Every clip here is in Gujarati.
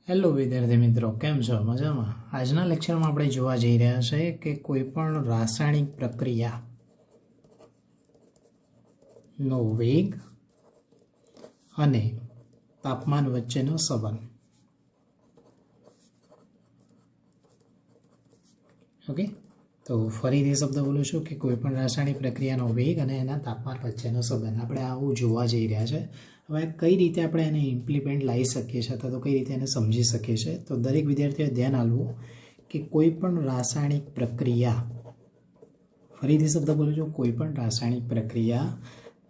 હેલો વિદ્યાર્થી મિત્રો, કેમ છો? મજામાં? આજના લેક્ચરમાં આપણે જોવા જઈ રહ્યા છે કે કોઈ પણ રાસાયણિક પ્રક્રિયાનો વેગ અને તાપમાન વચ્ચેનો સંબંધ. ઓકે, તો ફરીથી શબ્દ બોલું છું કે કોઈ પણ રાસાયણિક પ્રક્રિયાનો વેગ અને એના તાપમાન વચ્ચેનો સંબંધ આપણે આવું જોવા જઈ રહ્યા છે. હવે કઈ રીતે આપણે એને ઇમ્પ્લિમેન્ટ લાવી શકીએ છીએ અથવા તો કઈ રીતે એને સમજી શકીએ છીએ, તો દરેક વિદ્યાર્થીઓએ ધ્યાન આપવું કે કોઈ પણ રાસાયણિક પ્રક્રિયા, ફરીથી શબ્દ બોલું છું, કોઈ પણ રાસાયણિક પ્રક્રિયા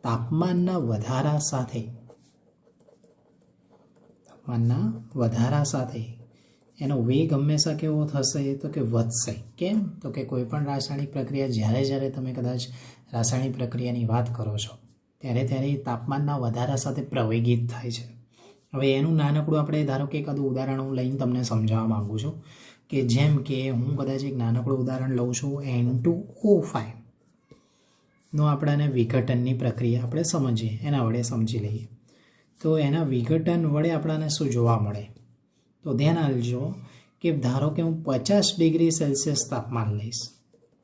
તાપમાનના વધારા સાથે એનો વેગ હંમેશા કેવો થશે? તો કે વધશે. કેમ? તો કે કોઈ પણ રાસાયણિક પ્રક્રિયા જ્યારે તમે કદાચ રાસાયણિક પ્રક્રિયાની વાત કરો છો ત્યારે તાપમાનના વધારા સાથે પ્રવેગિત થાય છે. હવે એનું નાનકડું આપણે ધારો કે એકાદું ઉદાહરણ હું લઈને તમને સમજાવવા માગું છું કે જેમ કે હું કદાચ એક નાનકડું ઉદાહરણ લઉં છું, N2O5 નો આપણાને વિઘટનની પ્રક્રિયા આપણે સમજીએ, એના વડે સમજી લઈએ. તો એના વિઘટન વડે આપણાને શું જોવા મળે? તો ધ્યાન આપજો કે ધારો કે હું 50 ડિગ્રી સેલ્સિયસ તાપમાન લઈશ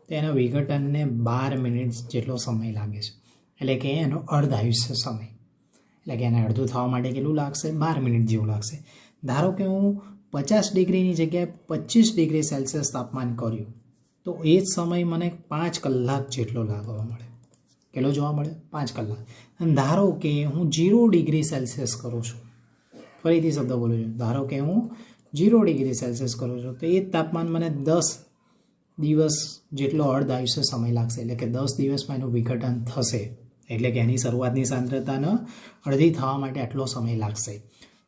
તો એના વિઘટનને 12 મિનિટ જેટલો સમય લાગે છે, એટલે કે એનો અર્ધ આયુષ્ય સમય, એટલે કે એને અડધું થવા માટે કેટલું લાગશે? 12 મિનિટ જેવું લાગશે. ધારો કે હું 50 ડિગ્રીની જગ્યાએ 25 ડિગ્રી સેલ્સિયસ તાપમાન કર્યું તો એ જ સમય મને 5 કલાક જેટલો લાગવા મળે. કેટલો જોવા મળે? 5 કલાક. અને ધારો કે હું 0 ડિગ્રી સેલ્સિયસ કરું છું, ફરીથી શબ્દ બોલું છું, ધારો કે હું 0 ડિગ્રી સેલ્સિયસ કરું છું તો એ જ તાપમાન મને 10 દિવસ જેટલો અર્ધ આયુષ્ય સમય લાગશે, એટલે કે 10 દિવસમાં એનું વિઘટન થશે, એટલે કે એની શરૂઆતની સાંદ્રતાને અડધી થવા માટે આટલો સમય લાગશે.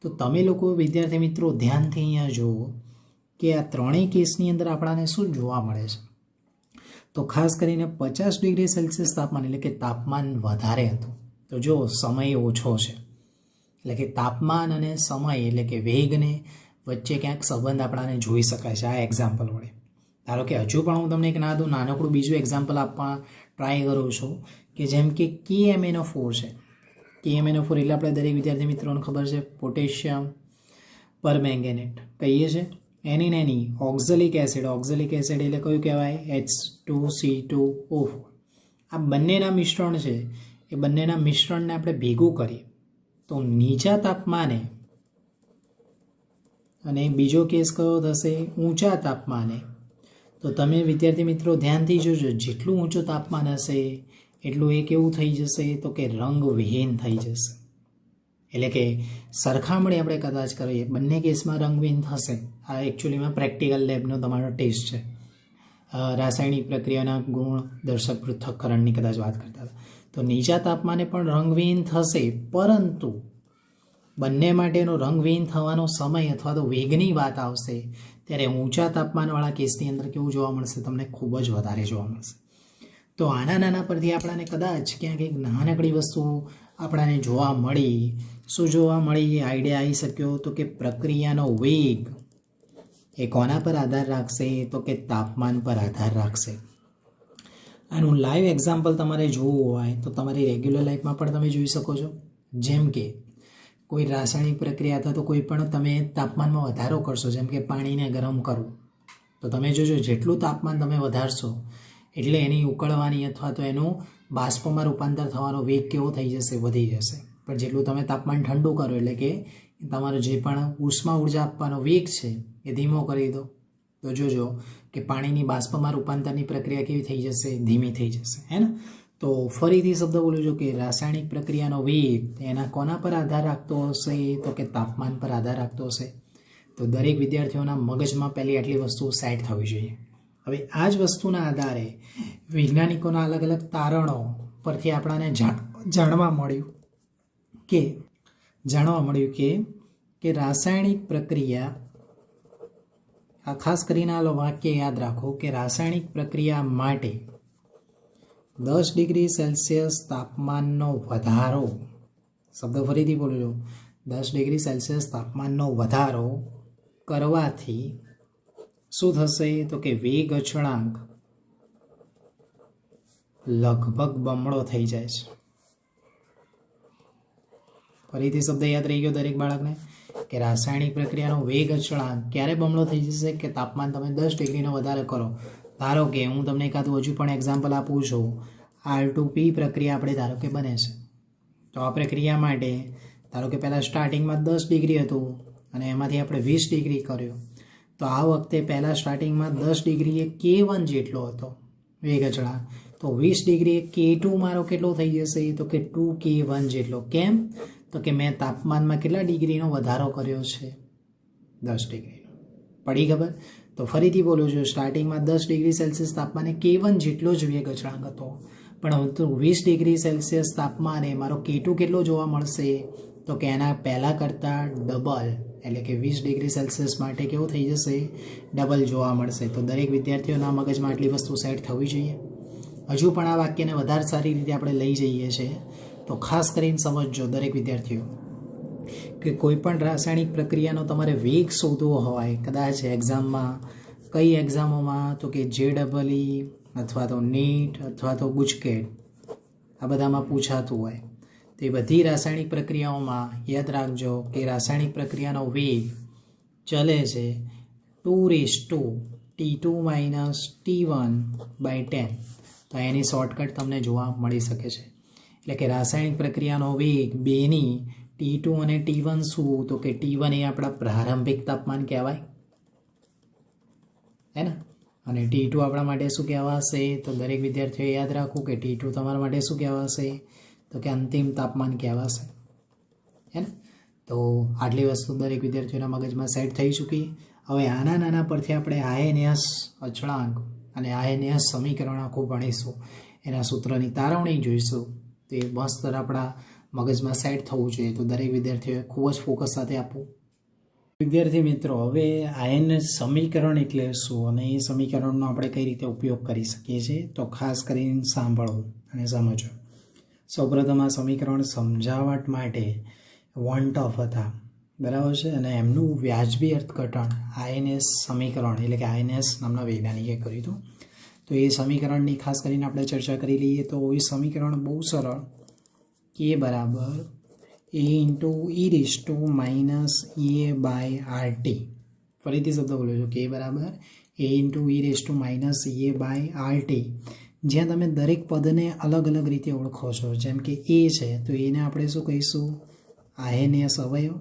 તો તમે લોકો વિદ્યાર્થી મિત્રો ધ્યાનથી અહીંયા જુઓ કે આ ત્રણેય કેસની અંદર આપણાને શું જોવા મળે છે? તો ખાસ કરીને 50 ડિગ્રી સેલ્સિયસ તાપમાન એટલે કે તાપમાન વધારે હતું, તો જો સમય ઓછો છે, એટલે કે તાપમાન અને સમય એટલે કે વેગને વચ્ચે ક્યાંક સંબંધ આપણાને જોઈ શકાય છે આ એક્ઝામ્પલ વડે. ધારો કે હજુ પણ હું તમને એક નાનકડું બીજું એક્ઝામ્પલ આપવા ટ્રાય કરું છું કે જેમ કે KMnO4 છે. KMnO4 એટલે આપણે દરેક વિદ્યાર્થી મિત્રોને ખબર છે, પોટેશિયમ પરમેંગેનેટ કહીએ છીએ. એની ઓક્ઝેલિક એસિડ એટલે કયું કહેવાય? H2C2O4. આ બંનેના મિશ્રણ છે, એ બંનેના મિશ્રણને આપણે ભેગું કરીએ તો નીચા તાપમાને, અને બીજો કેસ કયો થશે? ઊંચા તાપમાને. તો તમે વિદ્યાર્થી મિત્રો ધ્યાનથી જોજો, જેટલું ઊંચું તાપમાન હશે એટલું એ કેવું થઈ જશે? તો કે રંગવિહીન થઈ જશે. એટલે કે સરખામણી આપણે કદાચ કરીએ, બંને કેસમાં રંગવિહીન થશે. આ એકચ્યુઅલીમાં પ્રેક્ટિકલ લેબનો તમારો ટેસ્ટ છે. રાસાયણિક પ્રક્રિયાના ગુણ દર્શક પૃથ્થકરણની કદાચ વાત કરતા હતા. તો નીચા તાપમાને પણ રંગવિહીન થશે, પરંતુ બંને માટેનો રંગવિહીન થવાનો સમય અથવા તો વેગની વાત આવશે ત્યારે ઊંચા તાપમાનવાળા કેસની અંદર કેવું જોવા મળશે? તમને ખૂબ જ વધારે જોવા મળશે. તો નાના પરથી આપણાને કદાચ ક્યાંક એક નાનકડી વસ્તુ આપણાને જોવા મળી. શું જોવા મળી? આઈડિયા આવી શક્યો તો કે પ્રક્રિયાનો વેગ એ કોના પર આધાર રાખશે? તો કે તાપમાન પર આધાર રાખશે. આનું લાઈવ એક્ઝામ્પલ તમારે જોવું હોય તો તમારી રેગ્યુલર લાઈફમાં પણ તમે જોઈ શકો છો. જેમ કે કોઈ રાસાયણિક પ્રક્રિયા અથવા તો કોઈ પણ તમે તાપમાનમાં વધારો કરશો, જેમ કે પાણીને ગરમ કરવું, તો તમે જોજો જેટલું તાપમાન તમે વધારશો એટલે એની ઉકળવાની અથવા તો એનું બાષ્પમાં રૂપાંતર થવાનો વેગ કેવો થઈ જશે? વધી જશે. પણ જેટલું તમે તાપમાન ઠંડુ કરો એટલે કે તમારો જે પણ ઉષ્મા ઉર્જા આપવાનો વેગ છે એ ધીમો કરી દો, તો જોજો કે પાણીની બાષ્પમાં રૂપાંતરની પ્રક્રિયા કેવી થઈ જશે? ધીમી થઈ જશે, હે ને? તો ફરીથી શબ્દ બોલું છું કે રાસાયણિક પ્રક્રિયાનો વેગ એના કોના પર આધાર રાખતો હશે? તો કે તાપમાન પર આધાર રાખતો હશે. તો દરેક વિદ્યાર્થીઓના મગજમાં પહેલી આટલી વસ્તુ સેટ થવી જોઈએ. હવે આ જ વસ્તુના આધારે વૈજ્ઞાનિકોના અલગ અલગ તારણો પરથી આપણાને જાણવા મળ્યું કે રાસાયણિક પ્રક્રિયા, આ ખાસ કરીને આ વાક્ય યાદ રાખો કે રાસાયણિક પ્રક્રિયા માટે 10 ડિગ્રી સેલ્સિયસ તાપમાનનો વધારો, શબ્દ ફરીથી બોલું છું, 10 ડિગ્રી સેલ્સિયસ તાપમાનનો વધારો કરવાથી શું થશે? તો કે વેગ અચળાંક લગભગ બમણો થઈ જાય છે. ફરીથી શબ્દ યાદ રહી ગયો દરેક બાળકને કે રાસાયણિક પ્રક્રિયાનો વેગ અચળાંક ક્યારે બમણો થઈ જશે કે તાપમાન તમે 10 ડિગ્રીનો વધારે કરો. ધારો કે હું તમને એકાદું હજુ પણ એક્ઝામ્પલ આપું છું. R2P પ્રક્રિયા આપણે ધારો કે બને છે, તો આ પ્રક્રિયા માટે ધારો કે પહેલાં સ્ટાર્ટિંગમાં 10 ડિગ્રી હતું અને એમાંથી આપણે 20 ડિગ્રી કર્યું. તો આ વખતે પહેલાં સ્ટાર્ટિંગમાં 10 ડિગ્રીએ K1 જેટલો હતો વેગ અચળાંક, તો 20 ડિગ્રીએ K2 મારો કેટલો થઈ જશે તો કે 2K1 જેટલો. કેમ? તો કે મેં તાપમાનમાં કેટલા ડિગ્રીનો વધારો કર્યો છે? 10 ડિગ્રીનો. પડી ખબર? તો ફરીથી બોલું છું, સ્ટાર્ટિંગમાં 10 ડિગ્રી સેલ્સિયસ તાપમાને K1 જેટલો જ વેગ અચળાંક હતો, પણ હવે 20 ડિગ્રી સેલ્સિયસ તાપમાને મારો K2 કેટલો જોવા મળશે તો કે એના પહેલાં કરતાં ડબલ, એટલે કે 20 ડિગ્રી સેલ્સિયસ માટે કેવું થઈ જશે? ડબલ જોવા મળશે. તો દરેક વિદ્યાર્થીઓના મગજમાં આટલી વસ્તુ સેટ થવી જોઈએ. હજુ પણ આ વાક્યને વધારે સારી રીતે આપણે લઈ જઈએ છીએ, તો ખાસ કરીને સમજજો દરેક વિદ્યાર્થીઓ કે કોઈ પણ રાસાયણિક પ્રક્રિયાનો તમારે વેગ શોધવો હોય, કદાચ એક્ઝામમાં, કઈ એક્ઝામોમાં તો કે JEE અથવા તો NEET અથવા તો ગુજકેટ, આ બધામાં પૂછાતું હોય, તો એ બધી રાસાયણિક પ્રક્રિયાઓમાં યાદ રાખજો કે રાસાયણિક પ્રક્રિયાનો વેગ ચલે છે 2T2 - T1/10. તો એની શોર્ટકટ તમને જોવા મળી શકે છે. એટલે કે રાસાયણિક પ્રક્રિયાનો વેગ બેની T2 અને T1 શું તો કે T1 એ આપણા પ્રારંભિક તાપમાન કહેવાય, હે ને, અને T2 આપણા માટે શું કહેવાશે? તો દરેક વિદ્યાર્થીઓએ યાદ રાખવું કે T2 તમારા માટે શું કહેવાશે તો કે અંતિમ તાપમાન કહેવાશે, હે ને. તો આટલી વસ્તુ દરેક વિદ્યાર્થીઓના મગજમાં સેટ થઈ ચૂકી. હવે આના નાના પરથી આપણે INS અચળાંક અને INS સમીકરણ આખું ભણીશું, એના સૂત્રની તારવણી જોઈશું. તો એ મસ્ત આપણા મગજમાં સેટ થવું જોઈએ. તો દરેક વિદ્યાર્થીઓએ ખૂબ જ ફોકસ સાથે આપવું. વિદ્યાર્થી મિત્રો, હવે INS સમીકરણ એટલે શું અને એ સમીકરણનો આપણે કઈ રીતે ઉપયોગ કરી શકીએ છીએ તો ખાસ કરીને સાંભળવું અને સમજો. સૌપ્રથમ આ સમીકરણ સમજાવટ માટે વન ટફ હતા, બરાબર છે, અને એમનું વ્યાજબી અર્થઘટન INS સમીકરણ એટલે કે INS નામના વૈજ્ઞાનિકે કર્યું હતું. તો એ સમીકરણની ખાસ કરીને આપણે ચર્ચા કરી લઈએ. તો એ સમીકરણ બહુ સરળ, K બરાબર A × e−EA/RT. ફરીથી શબ્દ બોલો છો, K બરાબર A × e−EA/RT. જ્યાં તમે દરેક પદને અલગ અલગ રીતે ઓળખો છો. જેમ કે A છે તો એને આપણે શું કહીશું? INS અવયવ,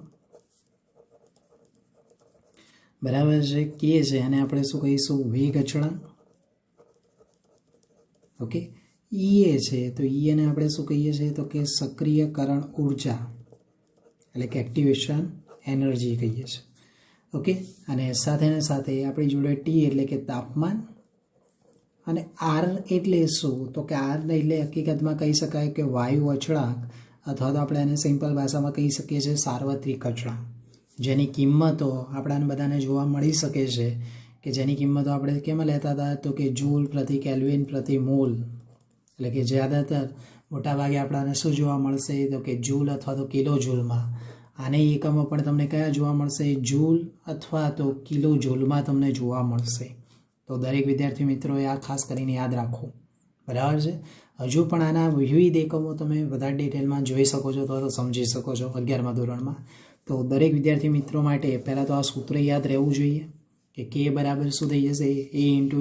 બરાબર છે. K છે અને આપણે શું કહીશું? વેગ અચળાંક. ઓકે. EA છે તો EA ને આપણે શું કહીએ છીએ તો કે સક્રિયકરણ ઉર્જા, એટલે કે એક્ટિવેશન એનર્જી કહીએ છીએ. ઓકે. અને સાથે ને સાથે આપણી જોડે T એટલે કે તાપમાન, અને R એટલે શું તો કે R એટલે હકીકતમાં કહી શકાય કે વાયુ અચળાંક, અથવા તો આપણે એને સિમ્પલ ભાષામાં કહી શકીએ છીએ સાર્વત્રિક અચળાંક, જેની કિંમતો આપણાને બધાને જોવા મળી શકે છે. કે જેની કિંમતો આપણે કેમાં લેતા હતા તો કે જૂલ પ્રતિ કેલ્વિન પ્રતિ મોલ, એટલે કે જ્યાદાતર મોટાભાગે આપણાને શું જોવા મળશે તો કે જૂલ અથવા તો કિલો જૂલમાં. આને એકમો પણ તમને કયા જોવા મળશે? જૂલ અથવા તો કિલો જૂલમાં તમને જોવા મળશે. તો દરેક વિદ્યાર્થી મિત્રોએ આ ખાસ કરીને યાદ રાખવું, બરાબર છે. હજુ પણ આના વિવિધ એકમો તમે વધારે ડિટેલમાં જોઈ શકો છો અથવા તો સમજી શકો છો 11મા ધોરણમાં. તો દરેક વિદ્યાર્થી મિત્રો માટે પહેલાં તો આ સૂત્ર યાદ રહેવું જોઈએ કે K બરાબર શું થઈ જશે? A ×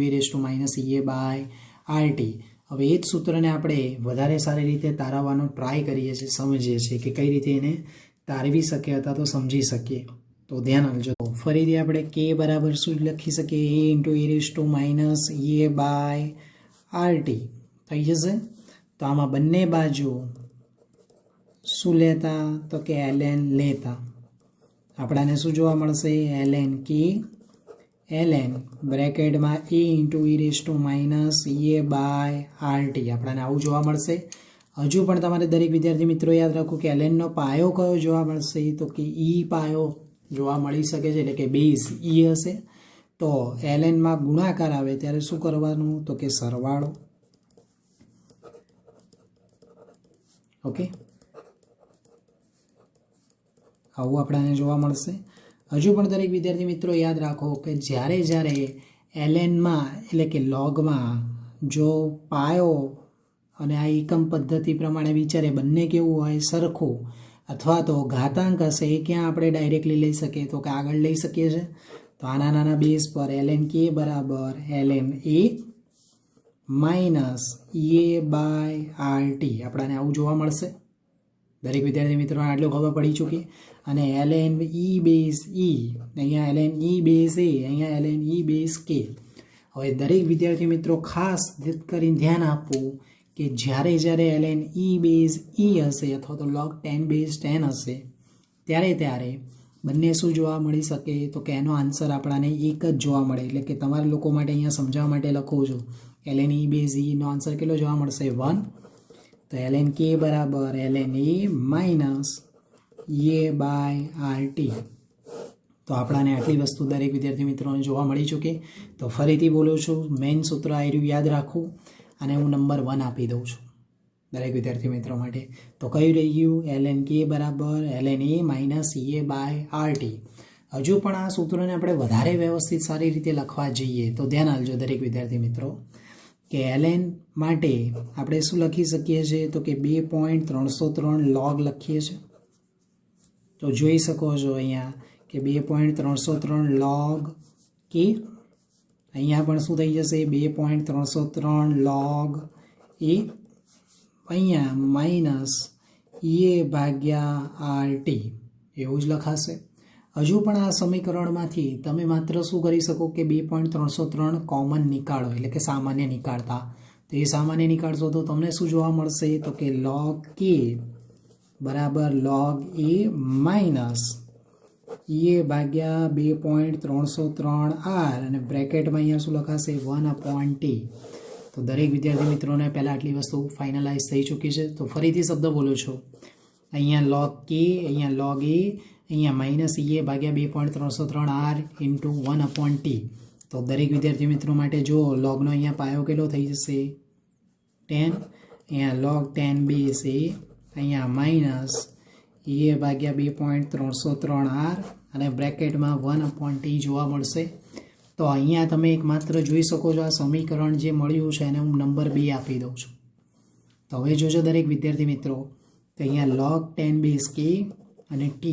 e−EA/RT. હવે એ જ સૂત્રને આપણે વધારે સારી રીતે તારવવાનો ટ્રાય કરીએ છીએ, સમજીએ છીએ કે કઈ રીતે એને તારવી શકીએ અથવા તો સમજી શકીએ. તો ધ્યાન આપજો. ફરીથી આપણે K બરાબર શું લખી શકીએ? A × e−EA/RT થઈ જશે. તો આમાં બંને બાજુ શું લેતા તો કે ln લેતા. આપણાને શું જોવા મળશે? ln K ln બ્રેકેટમાં A × e−EA/RT. આપણાને આવું જોવા મળશે. હજુ પણ તમારે દરેક વિદ્યાર્થી મિત્રો યાદ રાખો કે lnનો પાયો કયો જોવા મળશે તો કે E પાયો જોવા મળી શકે છે, એટલે કે બેઝ E હશે. તો lnમાં ગુણાકાર આવે ત્યારે શું કરવાનું તો કે સરવાળો. ઓકે, આવું આપણાને જોવા મળશે. હજુ પણ દરેક વિદ્યાર્થી મિત્રો યાદ રાખો કે જ્યારે lnમાં એટલે કે લોગમાં જો પાયો અને આ એકમ પદ્ધતિ પ્રમાણે વિચારે બંને કેવું હોય? સરખું. અથવા તો ઘાતાંક હશે એ ક્યાં આપણે ડાયરેક્ટલી લઈ શકીએ તો કે આગળ લઈ શકીએ છીએ. તો આના નાના બેઝ પર ln k બરાબર ln a માઇનસ a/rt આપણાને આવું જોવા મળશે. દરેક વિદ્યાર્થી મિત્રોને આટલું ખબર પડી ચૂકી. અને ln e બેઝ e અહીંયા ln e બેઝ a અહીંયા ln e બેઝ k. હવે દરેક વિદ્યાર્થી મિત્રો ખાસ કરીને ધ્યાન આપવું કે જ્યારે ln e બેઝ e હશે અથવા તો log 10 બેઝ 10 હશે ત્યારે બંને શું જોવા મળી શકે તો કે એનો આન્સર આપણાને એક જ જોવા મળે. એટલે કે તમારા લોકો માટે અહીંયા સમજાવવા માટે લખું છું ln e બેઝ e નો આન્સર કેટલો જોવા મળશે 1. તો ln k બરાબર ln a માઇનસ a/rt. તો આપણાને આટલી વસ્તુ દરેક વિદ્યાર્થી મિત્રોને જોવા મળી ચૂકી. તો ફરીથી બોલું છું, મેઇન સૂત્ર આર્યું યાદ રાખવું અને હું નંબર 1 આપી દઉં છું દરેક વિદ્યાર્થી મિત્રો માટે. તો કયું રહી ગયું ln k બરાબર ln a માઇનસ a/rt. હજુ પણ આ સૂત્રોને આપણે વધારે વ્યવસ્થિત સારી રીતે લખવા જઈએ તો ધ્યાન આપજો દરેક વિદ્યાર્થી મિત્રો કે ln માટે આપણે શું લખી શકીએ છીએ તો કે 2.303 log લખીએ છીએ. તો જોઈ શકો છો અહીંયા કે 2.303 log k. અહીંયા પણ શું થઈ જશે 2.303 log a અહીંયા માઇનસ a/rt એવું જ લખાશે. હજુ પણ આ સમીકરણમાંથી તમે માત્ર શું કરી શકો કે 2.303 કોમન નીકાળો એટલે કે સામાન્ય નીકાળતા. તો એ સામાન્ય નીકાળશો તો તમને શું જોવા મળશે તો કે log k બરાબર log a માઇનસ a/2.303r અને બ્રેકેટમાં અહીંયા શું લખાશે 1/t. તો દરેક વિદ્યાર્થી મિત્રોને પહેલાં આટલી વસ્તુ ફાઇનલાઇઝ થઈ ચૂકી છે. તો ફરીથી શબ્દ બોલું છું, અહીંયા log k અહીંયા log a અહીંયા માઇનસ a/2.303r ઇન્ટુ 1/t. તો દરેક વિદ્યાર્થી મિત્રો માટે જો લોગનો અહીંયા પાયો કેટલો થઈ જશે 10. અહીંયા log 10 બેઝ a અહીંયા માઇનસ a/2.303r અને બ્રેકેટમાં 1/t જોવા મળશે. તો અહીંયા તમે એક માત્ર જોઈ શકો છો આ સમીકરણ જે મળ્યું છે એને હું નંબર 2 આપી દઉં છું. તો હવે જોજો દરેક વિદ્યાર્થી મિત્રો તો અહીંયા log 10 બેઝ k અને t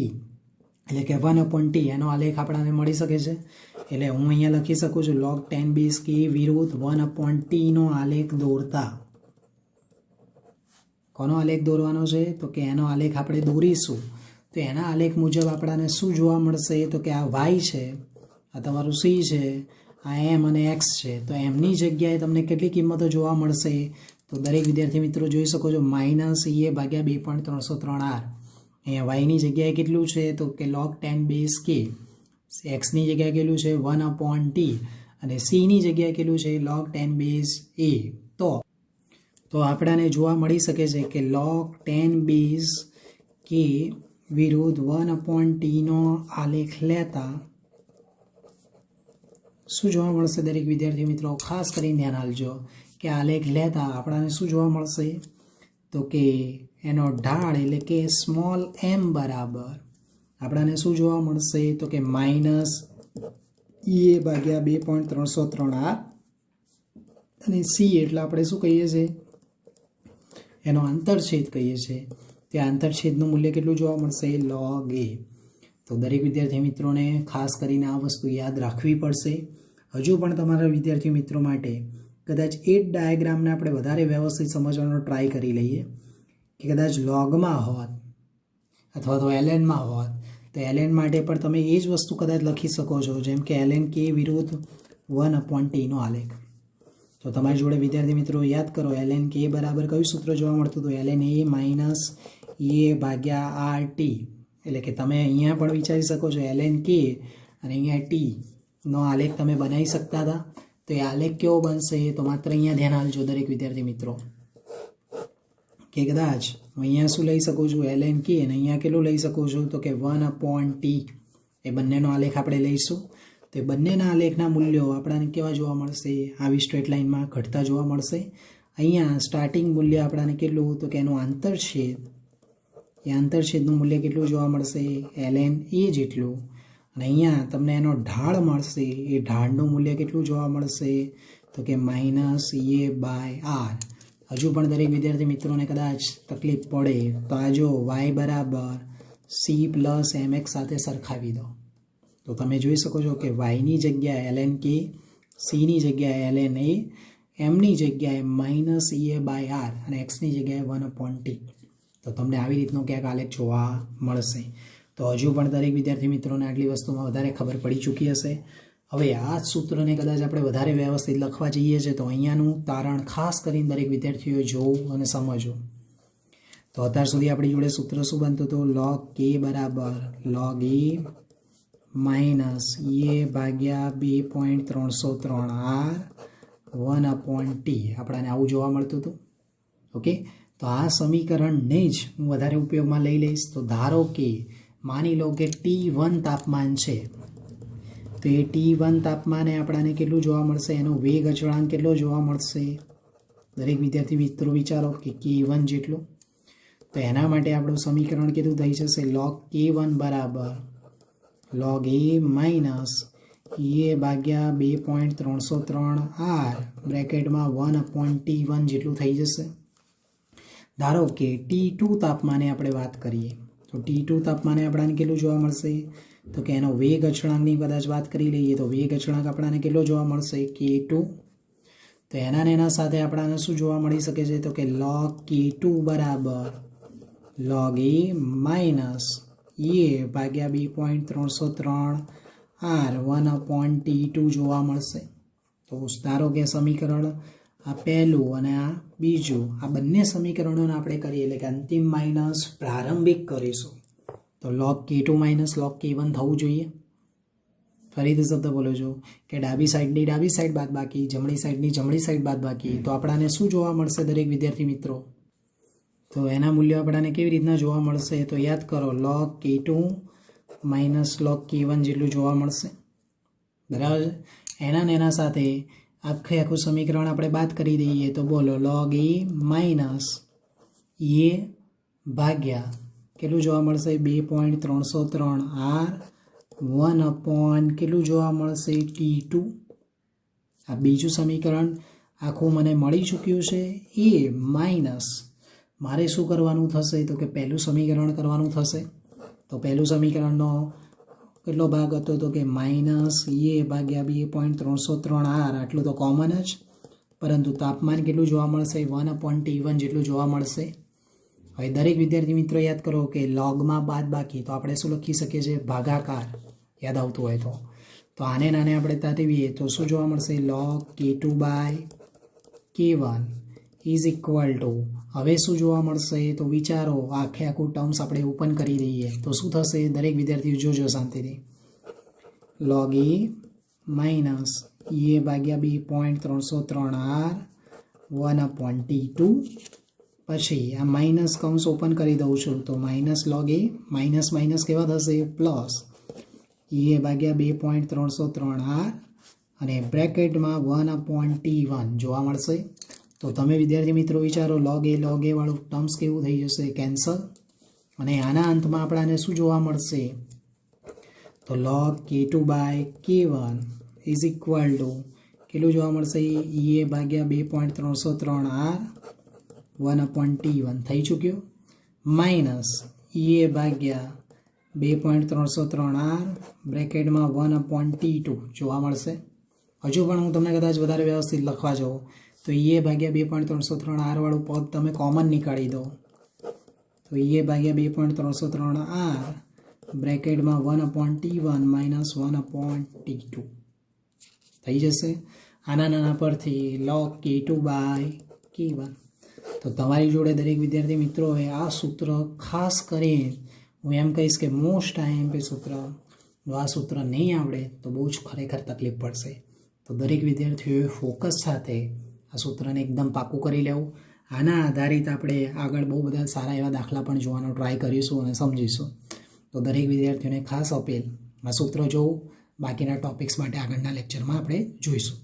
એટલે કે 1/t એનો આલેખ આપણાને મળી શકે છે. એટલે હું અહીંયા લખી શકું છું log 10 બેઝ k વિરુદ્ધ 1/t નો આલેખ દોરતા. કોનો આલેખ દોરવાનો છે તો કે એનો આલેખ આપણે દોરીશું. તો એના આલેખ મુજબ આપણાને શું જોવા મળશે તો કે આ y છે, આ તમારું c છે, આ m અને x છે. તો એમની જગ્યાએ તમને કેટલી કિંમતો જોવા મળશે તો દરેક વિદ્યાર્થી મિત્રો જોઈ શકો છો માઇનસ a/2.303r. અહીંયા yની જગ્યાએ કેટલું છે તો કે log 10 બેઝ k, xની જગ્યાએ કેટલું છે 1/t અને cની જગ્યાએ કેટલું છે log 10 બેઝ a. તો આપણાને જોવા મળી શકે છે કે log 10 બેઝ k વિરુદ્ધ 1/t નો આલેખ લેતા શું જોવા મળશે દરેક વિદ્યાર્થી મિત્રો ખાસ કરીને ધ્યાન આપજો કે આલેખ લેતા આપણાને શું જોવા મળશે તો કે એનો ઢાળ એટલે કે સ્મોલ m બરાબર આપણાને શું જોવા મળશે તો કે માઇનસ a/2.303r અને c એટલે આપણે શું કહીએ છીએ એનો આંતરછેદ કહીએ છીએ. તે આંતરછેદનું મૂલ્ય કેટલું જોવા મળશે log a. તો દરેક વિદ્યાર્થી મિત્રોને ખાસ કરીને આ વસ્તુ યાદ રાખવી પડશે. હજુ પણ તમારા વિદ્યાર્થી મિત્રો માટે કદાચ એ જ ડાયાગ્રામને આપણે વધારે વ્યવસ્થિત સમજવાનો ટ્રાય કરી લઈએ કે કદાચ લોગમાં હોત અથવા તો lnમાં હોત તો ln માટે પણ તમે એ જ વસ્તુ કદાચ લખી શકો છો જેમ કે ln k વિરુદ્ધ 1/t નો આલેખ. તો તમારી જોડે વિદ્યાર્થી મિત્રો યાદ કરો ln k બરાબર કયું સૂત્ર જોવા મળતું હતું ln a માઇનસ a/rt. એટલે કે તમે અહીંયા પણ વિચારી શકો છો ln k અને અહીંયા t નો આલેખ તમે બનાવી શકતા હતા. તો એ આલેખ કેવો બનશે તો માત્ર અહીંયા ધ્યાન આપજો દરેક વિદ્યાર્થી મિત્રો કે કદાચ હું અહીંયા શું લઈ શકું છું ln k અને અહીંયા કેટલું લઈ શકું છું તો કે 1/t. એ બંનેનો આલેખ આપણે લઈશું તો એ બંનેના આલેખના મૂલ્યો આપણાને કેવા જોવા મળશે આવી સ્ટ્રેટ લાઇનમાં ઘટતા જોવા મળશે. અહીંયા સ્ટાર્ટિંગ મૂલ્ય આપણાને કેટલું તો કે એનું આંતરછેદ એ આંતરછેદનું મૂલ્ય કેટલું જોવા મળશે ln a જેટલું અને અહીંયા તમને એનો ઢાળ મળશે એ ઢાળનું મૂલ્ય કેટલું જોવા મળશે તો કે માઇનસ a/r. હજુ પણ દરેક વિદ્યાર્થી મિત્રોને કદાચ તકલીફ પડે તો આ જો વાય બરાબર સી પ્લસ એમએક્સ સાથે સરખાવી દો તો તમે જોઈ શકો છો કે વાયની જગ્યાએ ln કે, સીની જગ્યાએ ln એ, એમની જગ્યાએ માઇનસ એ બાય આર અને એક્સની જગ્યાએ 1/t. તો તમને આવી રીતનો ક્યાંક આલેખ જોવા મળશે. તો હજુ પણ દરેક વિદ્યાર્થી મિત્રોને આટલી વસ્તુમાં વધારે ખબર પડી ચૂકી હશે. હવે આ સૂત્રને કદાચ આપણે વધારે વ્યવસ્થિત લખવા જઈએ છીએ તો અહીંયાનું તારણ ખાસ કરીને દરેક વિદ્યાર્થીઓએ જોવું અને સમજવું. તો અત્યાર સુધી આપણી જોડે સૂત્ર શું બનતું હતું? log k બરાબર log e માઇનસ એ ભાગ્યા 2.303r 1/t આપણાને આવું જોવા મળતું હતું. ઓકે, તો આ સમીકરણને જ હું વધારે ઉપયોગમાં લઈ લઈશ. તો ધારો કે માની લો કે T1 તાપમાન છે, તો એ T1 તાપમાને આપણાને કેટલું જોવા મળશે? એનો વેગ અચળાંક કેટલો જોવા મળશે? દરેક વિદ્યાર્થી મિત્રો વિચારો કે K1 જેટલું. તો એના માટે આપણું સમીકરણ કેટલું થઈ જશે? log K1 બરાબર log a માઇનસ એ ભાગ્યા 2.303r બ્રેકેટમાં 1/T1 જેટલું થઈ જશે. ધારો કે T2 તાપમાને આપણે વાત કરીએ તો T2 તાપમાને આપણને કેટલું જોવા મળશે? તો કે એનો વેગ અચળાંકની કદાચ વાત કરી લઈએ તો વેગ અચળાંક આપણને કેટલો જોવા મળશે? K2. તો એના સાથે આપણને શું જોવા મળી શકે છે? તો કે log K2 બરાબર log a માઇનસ એ ભાગ્યા 2.303r 1/T2 જોવા મળશે. તો ધારો કે સમીકરણ આ પહેલું અને આ બીજું, આ બંને સમીકરણોને આપણે કરીએ એટલે કે અંતિમ માઇનસ પ્રારંભિક કરીશું તો log K2 minus log K1 થવું જોઈએ. ફરીથી શબ્દ બોલો છો કે ડાબી સાઈડની ડાબી સાઈડ બાદ બાકી, જમણી સાઈડની જમણી સાઈડ બાદ બાકી, તો આપણને શું જોવા મળશે દરેક વિદ્યાર્થી મિત્રો? તો એના મૂલ્યો આપણને કેવી રીતના જોવા મળશે? તો યાદ કરો log K2 minus log K1 જેટલું જોવા મળશે. બરાબર છે. એના સાથે આખું સમીકરણ આપણે બાદ કરી દઈએ તો બોલો log a માઇનસ એ ભાગ્યા કેટલું જોવા મળશે? 2.303r 1/ કેટલું જોવા મળશે? T2. આ બીજું સમીકરણ આખું મને મળી ચૂક્યું છે. એ માઇનસ મારે શું કરવાનું થશે? તો કે પહેલું સમીકરણ કરવાનું થશે. તો પહેલું સમીકરણનો કેટલો ભાગ હતો? તો કે માઇનસ એ ભાગ્યા 2.303r, આટલું તો કોમન જ, પરંતુ તાપમાન કેટલું જોવા મળશે? 1/T1 જેટલું જોવા મળશે. હવે દરેક વિદ્યાર્થી મિત્રો યાદ કરો કે લોગમાં બાદ બાકી તો આપણે શું લખી શકીએ છીએ? ભાગાકાર. યાદ આવતું હોય તો આને આપણે તારવીએ તો શું જોવા મળશે? log K2 by K1 is equal to, હવે શું જોવા મળશે? તો વિચારો, આખું ટર્મ્સ આપણે ઓપન કરી દઈએ તો શું થશે? દરેક વિદ્યાર્થીઓ જોજો શાંતિથી. log a માઇનસ એ ભાગ્યા 2.303r 1/T2, પછી આ માઇનસ કૌંસ ઓપન કરી દઉં છું તો minus log a minus minus કેવા થશે? પ્લસ એ ભાગ્યા 2.303r અને બ્રેકેટમાં 1/T1 જોવા મળશે. તો તમે વિદ્યાર્થી મિત્રો વિચારો log a વાળું ટર્મ્સ કેવું થઈ જશે? કેન્સલ. અને આના અંતમાં આપણને શું જોવા મળશે? તો log K2 by K1 is equal to કેટલું જોવા મળશે? એ ભાગ્યા 2.303r 1/T1 થઈ ચૂક્યું, માઇનસ એ ભાગ્યા 2.303r બ્રેકેટમાં 1/T2 જોવા મળશે. હજુ પણ હું તમને કદાચ વધારે વ્યવસ્થિત લખવા જાઉં તો એ ભાગ્યા 2.303r વાળું પદ તમે કોમન નીકાળી દો તો એ ભાગ્યા 2.303r બ્રેકેટમાં 1/T1 માઇનસ 1/T2 થઈ જશે. આના પરથી log K2 બાય K1. તો તમારી જોડે દરેક વિદ્યાર્થી મિત્રોએ આ સૂત્ર ખાસ કરીને હું એમ કહીશ કે મોસ્ટ IMP સૂત્ર, જો આ સૂત્ર નહીં આવડે તો બહુ જ ખરેખર તકલીફ પડશે. તો દરેક વિદ્યાર્થીઓએ ફોકસ સાથે આ સૂત્રને એકદમ પાકું કરી લેવું. આના આધારિત આપણે આગળ બહુ બધા સારા એવા દાખલા પણ જોવાનો ટ્રાય કરીશું અને સમજીશું. તો દરેક વિદ્યાર્થીઓને ખાસ અપીલ, આ સૂત્ર જોવું, બાકીના ટોપિક્સ માટે આગળના લેક્ચરમાં આપણે જોઈશું.